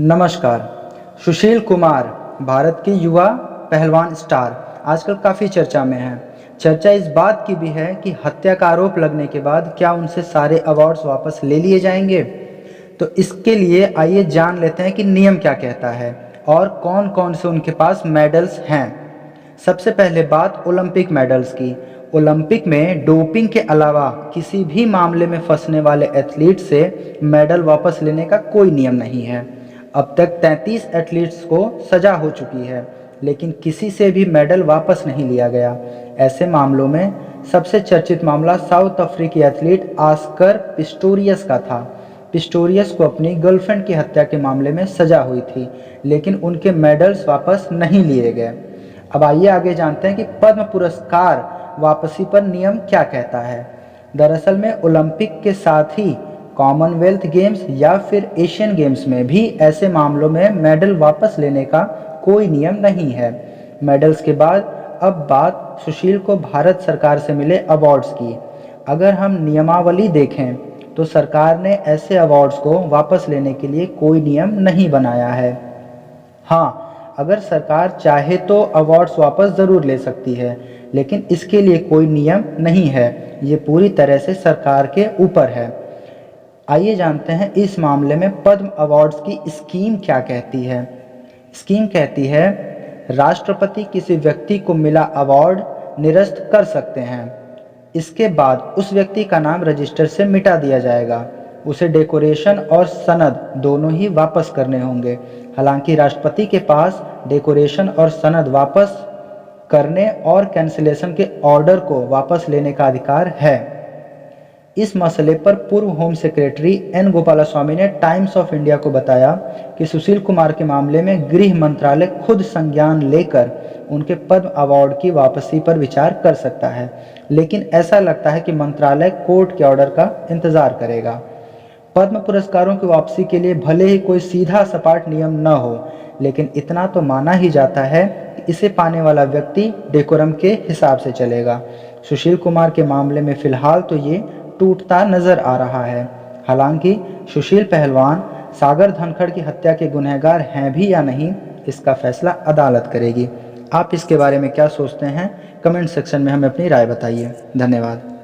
नमस्कार। सुशील कुमार भारत के युवा पहलवान स्टार आजकल काफ़ी चर्चा में हैं। चर्चा इस बात की भी है कि हत्या का आरोप लगने के बाद क्या उनसे सारे अवार्ड्स वापस ले लिए जाएंगे। तो इसके लिए आइए जान लेते हैं कि नियम क्या कहता है और कौन कौन से उनके पास मेडल्स हैं। सबसे पहले बात ओलंपिक मेडल्स की। ओलंपिक में डोपिंग के अलावा किसी भी मामले में फंसने वाले एथलीट से मेडल वापस लेने का कोई नियम नहीं है। अब तक 33 एथलीट्स को सजा हो चुकी है, लेकिन किसी से भी मेडल वापस नहीं लिया गया। ऐसे मामलों में सबसे चर्चित मामला साउथ अफ्रीकी एथलीट ऑस्कर पिस्टोरियस का था। पिस्टोरियस को अपनी गर्लफ्रेंड की हत्या के मामले में सजा हुई थी, लेकिन उनके मेडल्स वापस नहीं लिए गए। अब आइए आगे जानते हैं कि पद्म पुरस्कार वापसी पर नियम क्या कहता है। दरअसल में ओलंपिक के साथ ही कॉमनवेल्थ गेम्स या फिर एशियन गेम्स में भी ऐसे मामलों में मेडल वापस लेने का कोई नियम नहीं है। मेडल्स के बाद अब बात सुशील को भारत सरकार से मिले अवार्ड्स की। अगर हम नियमावली देखें तो सरकार ने ऐसे अवार्ड्स को वापस लेने के लिए कोई नियम नहीं बनाया है। हाँ, अगर सरकार चाहे तो अवार्ड्स वापस ज़रूर ले सकती है, लेकिन इसके लिए कोई नियम नहीं है। ये पूरी तरह से सरकार के ऊपर है। आइए जानते हैं इस मामले में पद्म अवार्ड्स की स्कीम क्या कहती है। स्कीम कहती है राष्ट्रपति किसी व्यक्ति को मिला अवार्ड निरस्त कर सकते हैं। इसके बाद उस व्यक्ति का नाम रजिस्टर से मिटा दिया जाएगा। उसे डेकोरेशन और सनद दोनों ही वापस करने होंगे। हालांकि राष्ट्रपति के पास डेकोरेशन और सनद वापस करने और कैंसिलेशन के ऑर्डर को वापस लेने का अधिकार है। इस मसले पर पूर्व होम सेक्रेटरी एन गोपालास्वामी ने टाइम्स ऑफ इंडिया को बताया कि सुशील कुमार के मामले में गृह मंत्रालय खुद संज्ञान लेकर उनके पद्म अवार्ड की वापसी पर विचार कर सकता है, लेकिन ऐसा लगता है कि मंत्रालय कोर्ट के ऑर्डर का इंतजार करेगा। पद्म पुरस्कारों की वापसी के लिए भले ही कोई सीधा सपाट नियम न हो, लेकिन इतना तो माना ही जाता है कि इसे पाने वाला व्यक्ति डेकोरम के हिसाब से चलेगा। सुशील कुमार के मामले में फिलहाल तो ये टूटता नजर आ रहा है। हालांकि सुशील पहलवान सागर धनखड़ की हत्या के गुनहगार हैं भी या नहीं, इसका फैसला अदालत करेगी। आप इसके बारे में क्या सोचते हैं? कमेंट सेक्शन में हमें अपनी राय बताइए। धन्यवाद।